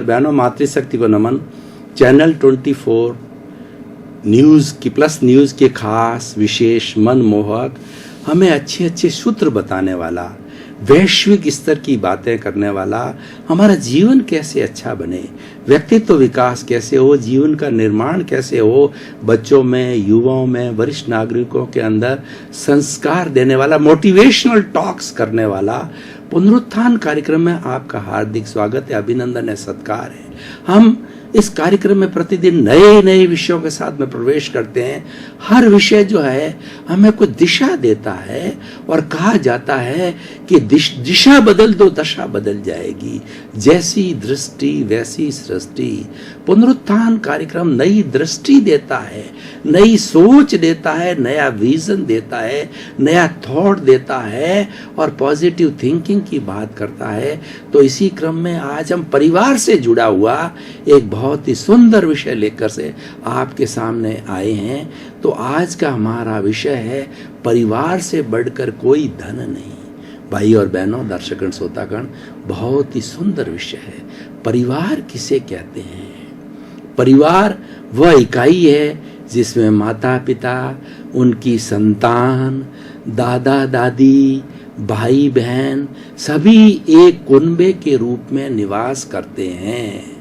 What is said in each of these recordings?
बहनों, मातृशक्ति को नमन। चैनल 24 न्यूज़ की प्लस न्यूज़ के खास विशेष मनमोहक, हमें अच्छे अच्छे सूत्र बताने वाला, वैश्विक स्तर की बातें करने वाला, हमारा जीवन कैसे अच्छा बने, व्यक्तित्व विकास कैसे हो, जीवन का निर्माण कैसे हो, बच्चों में, युवाओं में, वरिष्ठ नागरिकों के अंदर संस्कार देने वाला, मोटिवेशनल टॉक्स करने वाला पुनरुत्थान कार्यक्रम में आपका हार्दिक स्वागत है, अभिनंदन है, सत्कार है। हम इस कार्यक्रम में प्रतिदिन नए नए विषयों के साथ में प्रवेश करते हैं। हर विषय जो है हमें कुछ दिशा देता है और कहा जाता है कि दिशा बदल दो दशा बदल जाएगी, जैसी दृष्टि वैसी सृष्टि। पुनरुत्थान कार्यक्रम नई दृष्टि देता है, नई सोच देता है, नया विजन देता है, नया थॉट देता है और पॉजिटिव थिंकिंग की बात करता है। तो इसी क्रम में आज हम परिवार से जुड़ा हुआ एक बहुत ही सुंदर विषय लेकर से आपके सामने आए हैं। तो आज का हमारा विषय है परिवार से बढ़कर कोई धन नहीं। भाई और बहनों, दर्शकगण, श्रोतागण, बहुत ही सुंदर विषय है। परिवार किसे कहते हैं? परिवार वह इकाई है जिसमें माता पिता, उनकी संतान, दादा दादी, भाई बहन सभी एक कुनबे के रूप में निवास करते हैं।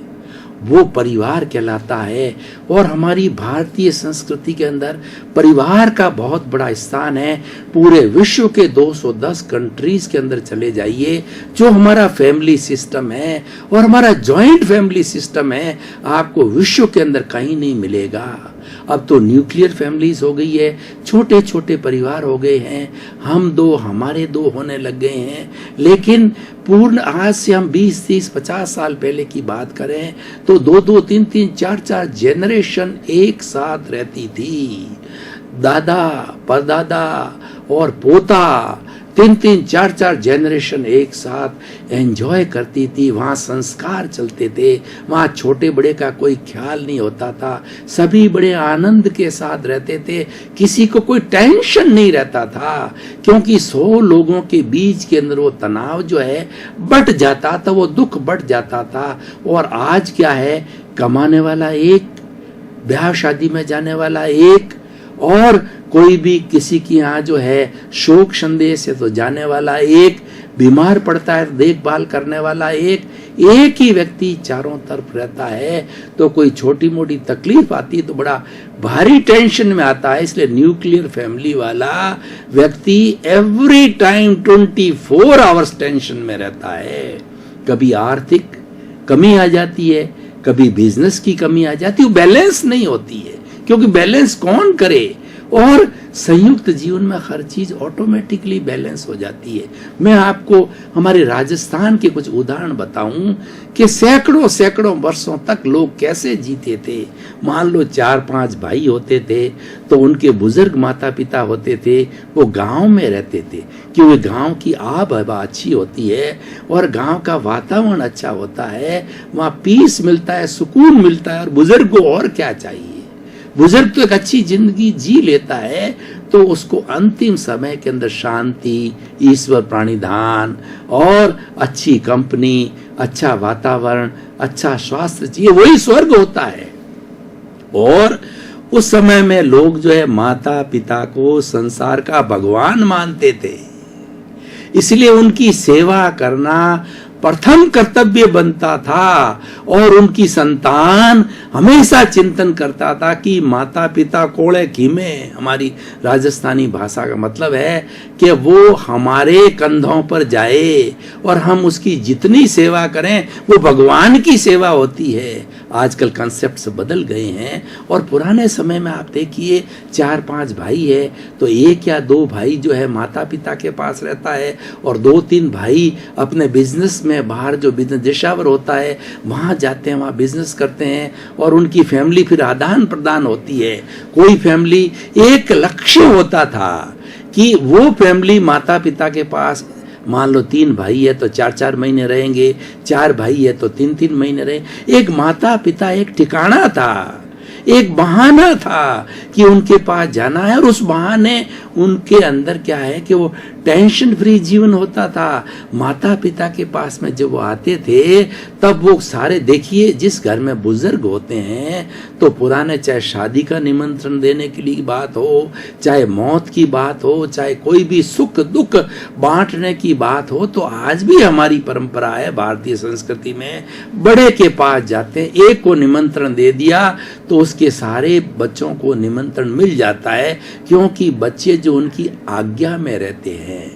वो परिवार कहलाता है। और हमारी भारतीय संस्कृति के अंदर परिवार का बहुत बड़ा स्थान है। पूरे विश्व के 210 कंट्रीज के अंदर चले जाइए, जो हमारा फैमिली सिस्टम है और हमारा जॉइंट फैमिली सिस्टम है, आपको विश्व के अंदर कहीं नहीं मिलेगा। अब तो न्यूक्लियर फैमिलीज हो गई है, छोटे छोटे परिवार हो गए हैं, हम दो हमारे दो होने लग गए हैं। लेकिन पूर्ण आज से हम 20, 30, 50 साल पहले की बात करें तो 2-2, 3-3, 4-4 जनरेशन एक साथ रहती थी। दादा, परदादा और पोता 3-3, 4-4 जनरेशन एक साथ एंजॉय करती थी। वहाँ संस्कार चलते थे, वहाँ छोटे बड़े का कोई ख्याल नहीं होता था, सभी बड़े आनंद के साथ रहते थे, किसी को कोई टेंशन नहीं रहता था, क्योंकि 100 लोगों के बीच के अंदर वो तनाव जो है बढ़ जाता था, वो दुख बढ़ जाता था। और आज क्या है, कमाने वाला एक, ब्याह शादी में जाने वाला एक, और कोई भी किसी की यहाँ जो है शोक संदेश है तो जाने वाला एक, बीमार पड़ता है देखभाल करने वाला एक ही व्यक्ति चारों तरफ रहता है। तो कोई छोटी मोटी तकलीफ आती तो बड़ा भारी टेंशन में आता है। इसलिए न्यूक्लियर फैमिली वाला व्यक्ति एवरी टाइम 24 आवर्स टेंशन में रहता है। कभी आर्थिक कमी आ जाती है, कभी बिजनेस की कमी आ जाती है, बैलेंस नहीं होती है, क्योंकि बैलेंस कौन करे। और संयुक्त जीवन में हर चीज ऑटोमेटिकली बैलेंस हो जाती है। मैं आपको हमारे राजस्थान के कुछ उदाहरण बताऊं कि सैकड़ों सैकड़ों वर्षों तक लोग कैसे जीते थे। मान लो 4-5 भाई होते थे तो उनके बुजुर्ग माता पिता होते थे, वो गांव में रहते थे क्योंकि गांव की आब हवा अच्छी होती है और गांव का वातावरण अच्छा होता है, वहाँ पीस मिलता है, सुकून मिलता है। और बुजुर्ग को और क्या चाहिए? बुजुर्ग तो एक अच्छी जिंदगी जी लेता है, तो उसको अंतिम समय के अंदर शांति, ईश्वर प्राणिधान और अच्छी कंपनी, अच्छा वातावरण, अच्छा स्वास्थ्य चाहिए, वही स्वर्ग होता है। और उस समय में लोग जो है माता पिता को संसार का भगवान मानते थे, इसलिए उनकी सेवा करना प्रथम कर्तव्य बनता था। और उनकी संतान हमेशा चिंतन करता था कि माता पिता कोड़े कीमे, हमारी राजस्थानी भाषा का मतलब है कि वो हमारे कंधों पर जाए और हम उसकी जितनी सेवा करें वो भगवान की सेवा होती है। आजकल कॉन्सेप्ट्स बदल गए हैं। और पुराने समय में आप देखिए 4-5 भाई है तो 1 या 2 भाई जो है माता पिता के पास रहता है और 2-3 भाई अपने बिजनेस में, बाहर जो बिजनेस देशावर होता है वहाँ जाते हैं, वहाँ बिजनेस करते हैं और उनकी फैमिली फिर आदान प्रदान होती है। कोई फैमिली एक लक्ष्य होता था कि वो फैमिली माता पिता के पास, मान लो 3 भाई है तो 4-4 महीने रहेंगे, 4 भाई है तो 3-3 महीने रहे। एक माता पिता एक ठिकाना था, एक बहाना था कि उनके पास जाना है। और उस बहाने उनके अंदर क्या है कि वो टेंशन फ्री जीवन होता था। माता पिता के पास में जब वो आते थे तब वो सारे देखिए, जिस घर में बुजुर्ग होते हैं तो पुराने, चाहे शादी का निमंत्रण देने के लिए बात हो, चाहे मौत की बात हो, चाहे कोई भी सुख दुख बांटने की बात हो, तो आज भी हमारी परंपरा है भारतीय संस्कृति में, बड़े के पास जाते हैं, एक को निमंत्रण दे दिया तो उसके सारे बच्चों को निमंत्रण मिल जाता है, क्योंकि बच्चे जो उनकी आज्ञा में रहते हैं।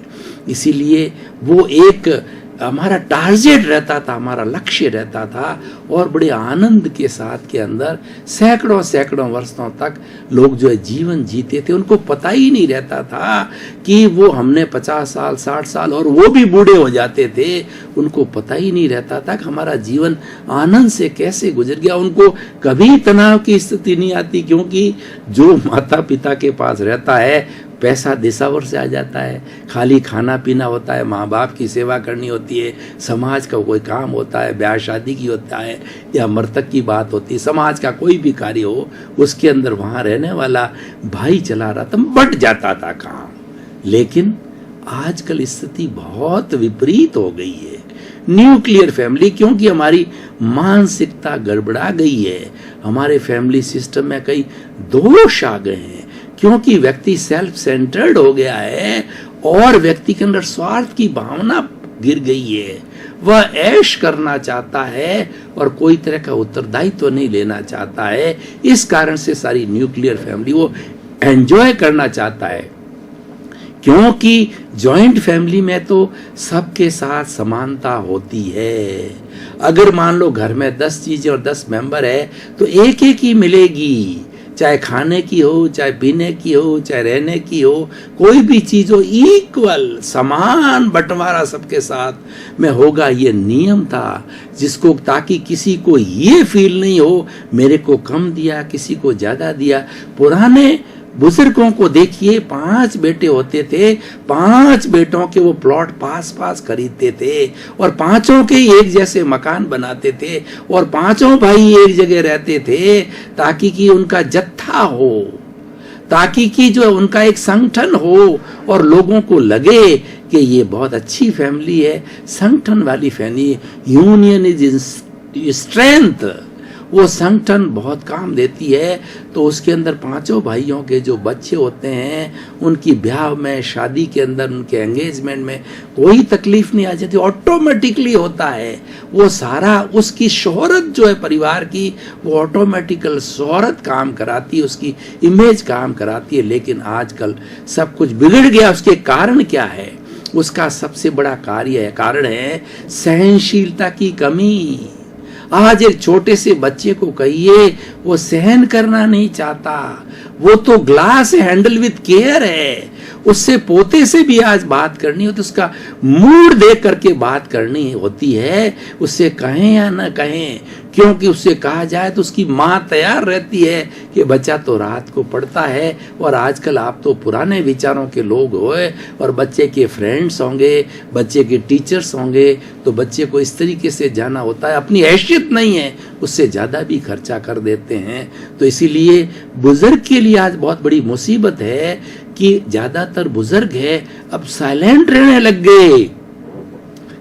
इसीलिए वो एक हमारा टारगेट रहता था, हमारा लक्ष्य रहता था, और बड़े आनंद के साथ के अंदर सैकड़ों सैकड़ों वर्षों तक लोग जो है जीवन जीते थे। उनको पता ही नहीं रहता था कि वो हमने 50 साल 60 साल, और वो भी बूढ़े हो जाते थे, उनको पता ही नहीं रहता था कि हमारा जीवन आनंद से कैसे गुजर गया। उनको कभी तनाव की स्थिति नहीं आती, क्योंकि जो माता पिता के पास रहता है पैसा दिशावर से आ जाता है, खाली खाना पीना होता है, माँ बाप की सेवा करनी होती है, समाज का कोई काम होता है, ब्याह शादी की होता है, या मृतक की बात होती है, समाज का कोई भी कार्य हो, उसके अंदर वहाँ रहने वाला भाई चला रहा था, बढ़ जाता था काम। लेकिन आजकल स्थिति बहुत विपरीत हो गई है, न्यूक्लियर फैमिली, क्योंकि हमारी मानसिकता गड़बड़ा गई है, हमारे फैमिली सिस्टम में कई दोष आ गए हैं, क्योंकि व्यक्ति सेल्फ सेंटर्ड हो गया है और व्यक्ति के अंदर स्वार्थ की भावना गिर गई है। वह ऐश करना चाहता है और कोई तरह का उत्तरदायित्व तो नहीं लेना चाहता है। इस कारण से सारी न्यूक्लियर फैमिली वो एंजॉय करना चाहता है, क्योंकि जॉइंट फैमिली में तो सबके साथ समानता होती है। अगर मान लो घर में 10 चीजें और 10 मेंबर है तो एक एक ही मिलेगी, चाहे खाने की हो, चाहे पीने की हो, चाहे रहने की हो, कोई भी चीज हो, इक्वल समान बंटवारा सबके साथ में होगा। ये नियम था जिसको, ताकि किसी को ये फील नहीं हो मेरे को कम दिया, किसी को ज्यादा दिया। पुराने बुजुर्गों को देखिए, 5 बेटे होते थे, 5 बेटों के वो प्लॉट पास पास खरीदते थे और 5 के एक जैसे मकान बनाते थे और 5 भाई एक जगह रहते थे, ताकि कि उनका जत्था हो, ताकि कि जो उनका एक संगठन हो और लोगों को लगे कि ये बहुत अच्छी फैमिली है, संगठन वाली फैमिली। यूनियन इज स्ट्रेंथ, वो संगठन बहुत काम देती है। तो उसके अंदर 5 भाइयों के जो बच्चे होते हैं, उनकी ब्याह में, शादी के अंदर, उनके एंगेजमेंट में कोई तकलीफ नहीं आ जाती, ऑटोमेटिकली होता है। वो सारा उसकी शोहरत जो है परिवार की, वो ऑटोमेटिकल शोहरत काम कराती है, उसकी इमेज काम कराती है। लेकिन आजकल सब कुछ बिगड़ गया। उसके कारण क्या है? उसका सबसे बड़ा कारण है सहनशीलता की कमी। आज एक छोटे से बच्चे को कहिए, वो सहन करना नहीं चाहता, वो तो ग्लास हैंडल विद केयर है। उससे पोते से भी आज बात करनी हो तो उसका मूड देख करके बात करनी होती है, उससे कहें या ना कहें, क्योंकि उससे कहा जाए तो उसकी माँ तैयार रहती है कि बच्चा तो रात को पढ़ता है। और आजकल आप तो पुराने विचारों के लोग होए और बच्चे के फ्रेंड्स होंगे, बच्चे के टीचर्स होंगे, तो बच्चे को इस तरीके से जाना होता है, अपनी हैसियत नहीं है उससे ज़्यादा भी खर्चा कर देते हैं। तो इसीलिए बुजुर्ग के लिए आज बहुत बड़ी मुसीबत है कि ज़्यादातर बुजुर्ग है अब साइलेंट रहने लग गए,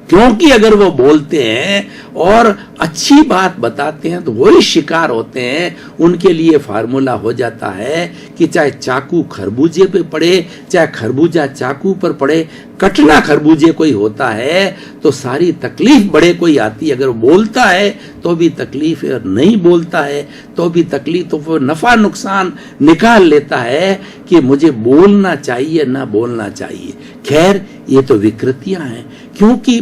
क्योंकि अगर वो बोलते हैं और अच्छी बात बताते हैं तो वही शिकार होते हैं। उनके लिए फार्मूला हो जाता है कि चाहे चाकू खरबूजे पे पड़े, चाहे खरबूजा चाकू पर पड़े, कटना खरबूजे कोई होता है तो सारी तकलीफ बड़े कोई आती है। अगर बोलता है तो भी तकलीफ है और नहीं बोलता है तो भी तकलीफ, तो वो नफा नुकसान निकाल लेता है कि मुझे बोलना चाहिए ना बोलना चाहिए। खैर, ये तो विकृतियां हैं, क्योंकि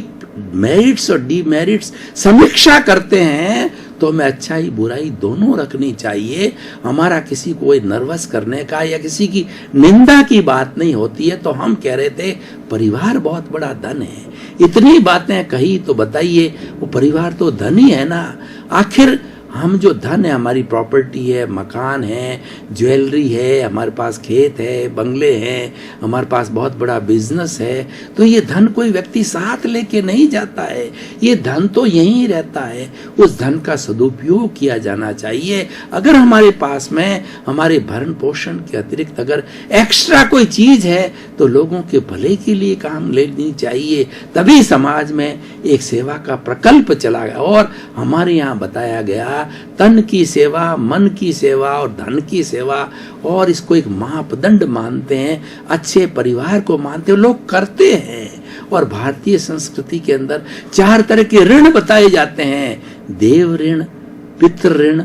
मेरिट्स और डीमेरिट्स समीक्षा करते हैं तो हमें अच्छाई बुराई दोनों रखनी चाहिए। हमारा किसी को नर्वस करने का या किसी की निंदा की बात नहीं होती है। तो हम कह रहे थे परिवार बहुत बड़ा धन है, इतनी बातें कही तो बताइए, वो परिवार तो धन ही है ना। आखिर हम जो धन है, हमारी प्रॉपर्टी है, मकान है, ज्वेलरी है, हमारे पास खेत है, बंगले हैं, हमारे पास बहुत बड़ा बिजनेस है, तो ये धन कोई व्यक्ति साथ लेके नहीं जाता है, ये धन तो यहीं रहता है। उस धन का सदुपयोग किया जाना चाहिए। अगर हमारे पास में हमारे भरण पोषण के अतिरिक्त अगर एक्स्ट्रा कोई चीज है तो लोगों के भले के लिए काम लेनी चाहिए, तभी समाज में एक सेवा का प्रकल्प चला गया। और हमारे यहाँ बताया गया, तन की सेवा, मन की सेवा और धन की सेवा, और इसको एक मापदंड मानते हैं, अच्छे परिवार को मानते हैं, लोग करते हैं। और भारतीय संस्कृति के अंदर 4 तरह के ऋण बताए जाते हैं, देव ऋण, पितृ ऋण,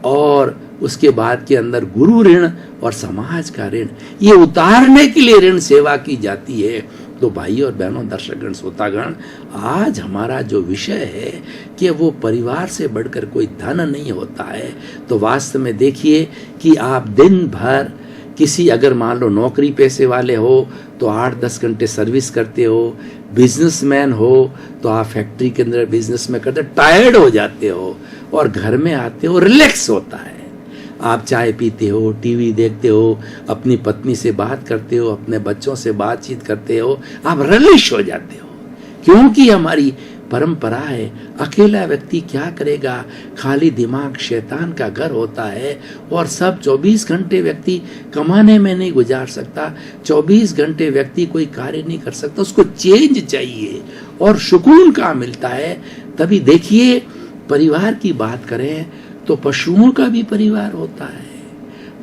और उसके बाद के अंदर गुरु ऋण और समाज का ऋण। ये उतारने के लिए ऋण सेवा की जाती है। तो भाइयों और बहनों, दर्शकगण, श्रोतागण, आज हमारा जो विषय है कि वो परिवार से बढ़कर कोई धन नहीं होता है। तो वास्तव में देखिए कि आप दिन भर किसी, अगर मान लो नौकरी पेशे वाले हो तो 8-10 घंटे सर्विस करते हो, बिजनेसमैन हो तो आप फैक्ट्री के अंदर बिजनेस में करते, टायर्ड हो जाते हो और घर में आते हो, रिलैक्स होता है। आप चाय पीते हो, टीवी देखते हो, अपनी पत्नी से बात करते हो, अपने बच्चों से बातचीत करते हो, आप रिलैक्स हो जाते हो, क्योंकि हमारी परंपरा है। अकेला व्यक्ति क्या करेगा, खाली दिमाग शैतान का घर होता है। और सब 24 घंटे व्यक्ति कमाने में नहीं गुजार सकता, 24 घंटे व्यक्ति कोई कार्य नहीं कर सकता, उसको चेंज चाहिए। और सुकून कहाँ मिलता है? तभी देखिए, परिवार की बात करें तो पशुओं का भी परिवार होता है,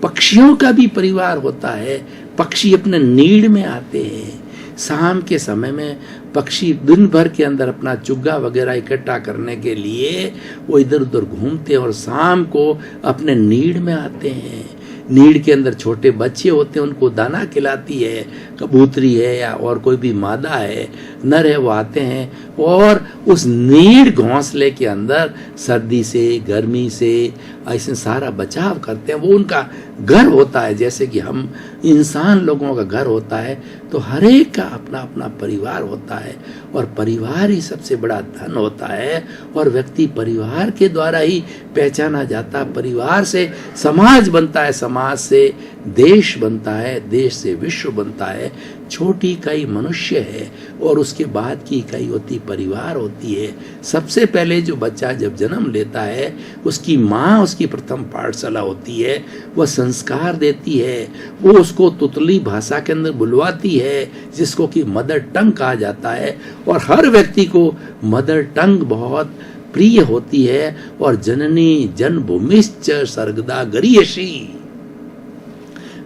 पक्षियों का भी परिवार होता है। पक्षी अपने नीड में आते हैं। शाम के समय में पक्षी दिन भर के अंदर अपना चुग्गा वगैरह इकट्ठा करने के लिए वो इधर उधर घूमते हैं और शाम को अपने नीड में आते हैं। नीड के अंदर छोटे बच्चे होते हैं, उनको दाना खिलाती है, कबूतरी है या और कोई भी मादा है, नर है, वो आते हैं और उस नीड घोंसले के अंदर सर्दी से, गर्मी से ऐसे सारा बचाव करते हैं। वो उनका घर होता है, जैसे कि हम इंसान लोगों का घर होता है। तो हर एक का अपना अपना परिवार होता है और परिवार ही सबसे बड़ा धन होता है। और व्यक्ति परिवार के द्वारा ही पहचाना जाता है। परिवार से समाज बनता है, समाज से देश बनता है, देश से विश्व बनता है। छोटी इकाई मनुष्य है और उसके बाद की इकाई होती परिवार होती है। सबसे पहले जो बच्चा जब जन्म लेता है, उसकी माँ उसकी प्रथम पाठशाला होती है, वह संस्कार देती है, वो उसको तुतली भाषा के अंदर बुलवाती है, जिसको कि मदर टंग कहा जाता है। और हर व्यक्ति को मदर टंग बहुत प्रिय होती है। और जननी जन्मभूमिश्च सर्गदा गरीयसी,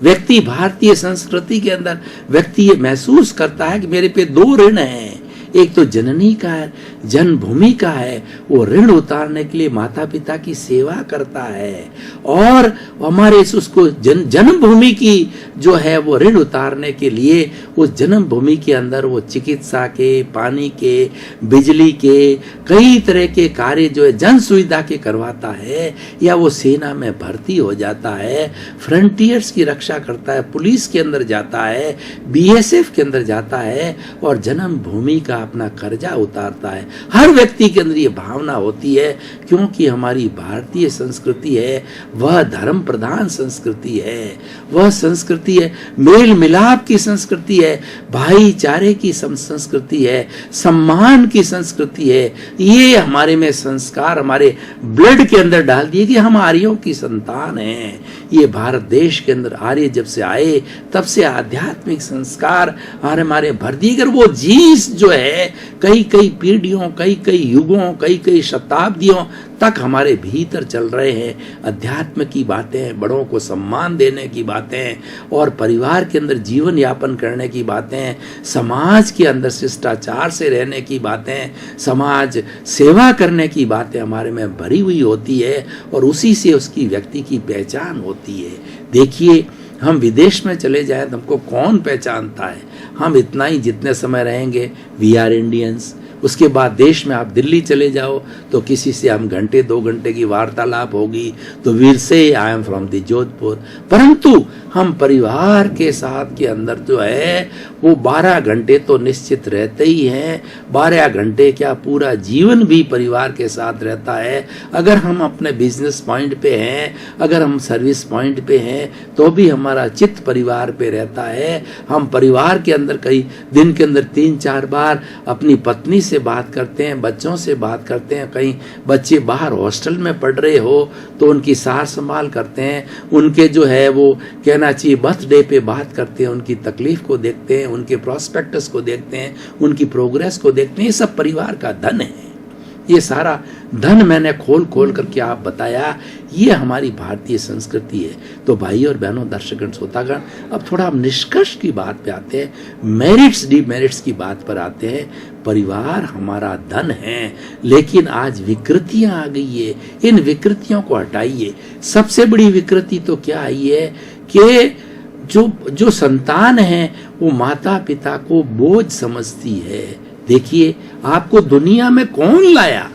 व्यक्ति भारतीय संस्कृति के अंदर व्यक्ति ये महसूस करता है कि मेरे पे 2 ऋण हैं। एक तो जननी का है, जन्मभूमि का है, वो ऋण उतारने के लिए माता पिता की सेवा करता है। और हमारे उसको जन्मभूमि की जो है वो ऋण उतारने के लिए उस जन्मभूमि के अंदर वो चिकित्सा के, पानी के, बिजली के, कई तरह के कार्य जो है जन सुविधा के करवाता है। या वो सेना में भर्ती हो जाता है, फ्रंटियर्स की रक्षा करता है, पुलिस के अंदर जाता है, BSF के अंदर जाता है और जन्मभूमि का अपना कर्जा उतारता है। हर व्यक्ति के अंदर ये भावना होती है, क्योंकि हमारी भारतीय संस्कृति है वह धर्म प्रधान संस्कृति है। वह संस्कृति है मेल मिलाप की संस्कृति है, भाईचारे की संस्कृति है, सम्मान की संस्कृति है। ये हमारे में संस्कार हमारे ब्लड के अंदर डाल दिए कि हम आर्यों की संतान हैं। ये भारत देश के अंदर आर्य जब से आए तब से आध्यात्मिक संस्कार हमारे भर दिए। अगर वो जीस जो है कई कई पीढ़ियों, कई कई युगों, कई कई शताब्दियों तक हमारे भीतर चल रहे हैं। अध्यात्म की बातें, बड़ों को सम्मान देने की बातें और परिवार के अंदर जीवन यापन करने की बातें, समाज के अंदर शिष्टाचार से रहने की बातें, समाज सेवा करने की बातें हमारे में भरी हुई होती है और उसी से उसकी व्यक्ति की पहचान होती है। देखिए, हम विदेश में चले जाएं तो हमको कौन पहचानता है? हम इतना ही जितने समय रहेंगे, वी आर इंडियंस। उसके बाद देश में आप दिल्ली चले जाओ तो किसी से हम घंटे 2 घंटे की वार्तालाप होगी तो वीर से I am from the Jodhpur. परंतु हम परिवार के साथ के अंदर जो है वो 12 घंटे तो निश्चित रहते ही हैं। 12 घंटे क्या, पूरा जीवन भी परिवार के साथ रहता है। अगर हम अपने बिजनेस पॉइंट पे हैं, अगर हम सर्विस पॉइंट पे हैं, तो भी हमारा चित्त परिवार पे रहता है। हम परिवार के अंदर कई दिन के अंदर 3-4 बार अपनी पत्नी से बात करते हैं, बच्चों से बात करते हैं। कहीं बच्चे बाहर हॉस्टल में पढ़ रहे हो तो उनकी सार संभाल करते हैं, उनके जो है वो कहना चाहिए बर्थडे पे बात करते हैं, उनकी तकलीफ को देखते हैं, उनके प्रोस्पेक्टस को देखते हैं, उनकी प्रोग्रेस को देखते हैं। ये सब परिवार का धन है। ये सारा धन मैंने खोल खोल करके आप बताया, ये हमारी भारतीय संस्कृति है। तो भाई और बहनों, दर्शकगण, श्रोतागण, अब थोड़ा हम निष्कर्ष की बात पे आते हैं, मेरिट्स डिमेरिट्स की बात पर आते हैं। परिवार हमारा धन है, लेकिन आज विकृतियां आ गई है। इन विकृतियों को हटाइए। सबसे बड़ी विकृति तो क्या आई है कि जो संतान है वो माता पिता को बोझ समझती है। देखिए, आपको दुनिया में कौन लाया,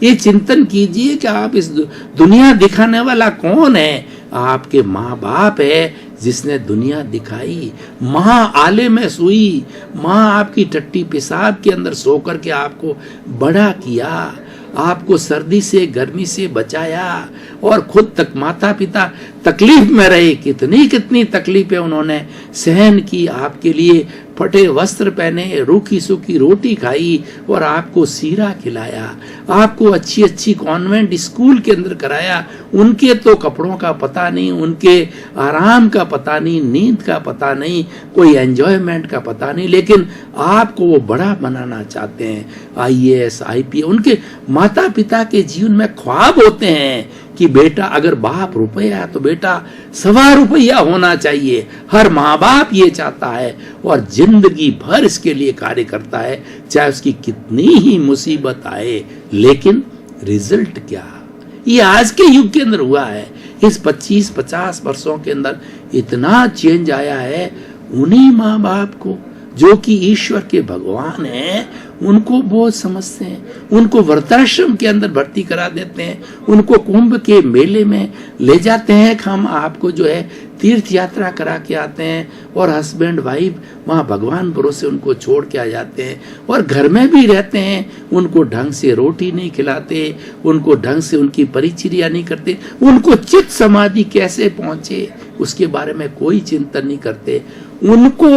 ये चिंतन कीजिए कि आप इस दुनिया दिखाने वाला कौन है। आपके माँ बाप है जिसने दुनिया दिखाई। माँ आले में सोई, माँ आपकी टट्टी पेशाब के अंदर सो करके आपको बड़ा किया, आपको सर्दी से गर्मी से बचाया, और खुद तक माता पिता तकलीफ में रहे। कितनी कितनी तकलीफें उन्होंने सहन की, आपके लिए फटे वस्त्र पहने, रूखी सूखी रोटी खाई और आपको सीरा खिलाया, आपको अच्छी अच्छी कॉन्वेंट स्कूल के अंदर कराया। उनके तो कपड़ों का पता नहीं, उनके आराम का पता नहीं, नींद का पता नहीं, कोई एंजॉयमेंट का पता नहीं, लेकिन आपको वो बड़ा बनाना चाहते हैं। IAS IPS उनके माता पिता के जीवन में ख्वाब होते हैं कि बेटा, अगर बाप रुपया है तो बेटा 1.25 रुपया होना चाहिए। हर माँ बाप ये चाहता है और जिंदगी भर इसके लिए कार्य करता है, चाहे उसकी कितनी ही मुसीबत आए। लेकिन रिजल्ट क्या, ये आज के युग के अंदर हुआ है। इस 25-50 वर्षों के अंदर इतना चेंज आया है। उन्हीं माँ बाप को जो कि ईश्वर के भगवान हैं, उनको बोझ समझते हैं, उनको वृद्धाश्रम के अंदर भर्ती करा देते हैं, उनको कुंभ के मेले में ले जाते हैं कि हम आपको जो है तीर्थ यात्रा करा के आते हैं, और हस्बैंड वाइफ वहाँ भगवान भरोसे उनको छोड़ के आ जाते हैं, और घर में भी रहते हैं, उनको ढंग से रोटी नहीं खिलाते, उनको ढंग से उनकी परिचर्या नहीं करते, उनको चित्त समाधि कैसे पहुंचे उसके बारे में कोई चिंतन नहीं करते। उनको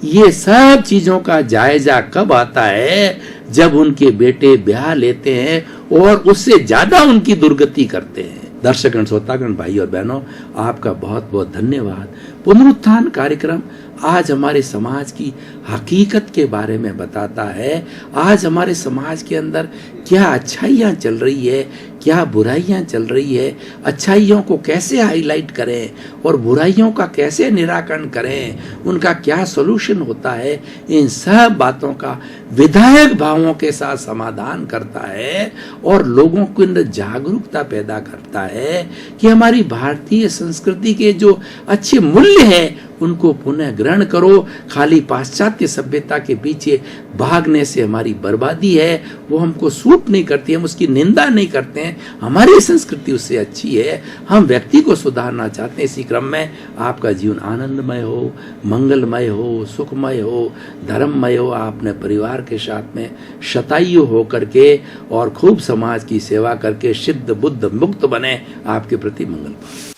ये सब चीजों का जायजा कब आता है, जब उनके बेटे ब्याह लेते हैं और उससे ज्यादा उनकी दुर्गति करते हैं। दर्शकगण, श्रोतागण, भाई और बहनों, आपका बहुत बहुत धन्यवाद। पुनरुत्थान कार्यक्रम आज हमारे समाज की हकीकत के बारे में बताता है। आज हमारे समाज के अंदर क्या अच्छाइयाँ चल रही है, क्या बुराइयाँ चल रही है, अच्छाइयों को कैसे हाईलाइट करें और बुराइयों का कैसे निराकरण करें, उनका क्या सॉल्यूशन होता है, इन सब बातों का विधायक भावों के साथ समाधान करता है और लोगों के अंदर जागरूकता पैदा करता है कि हमारी भारतीय संस्कृति के जो अच्छे मूल्य हैं उनको पुनः ग्रहण करो। खाली पाश्चात्य सभ्यता के पीछे भागने से हमारी बर्बादी है, वो हमको सूट नहीं करती, हम उसकी निंदा नहीं करते हैं। हमारी संस्कृति उससे अच्छी है, हम व्यक्ति को सुधारना चाहते हैं। इसी क्रम में आपका जीवन आनंदमय हो, मंगलमय हो, सुखमय हो, धर्ममय हो। आपने परिवार के साथ में शतायु हो करके और खूब समाज की सेवा करके सिद्ध बुद्ध मुक्त बने। आपके प्रति मंगल।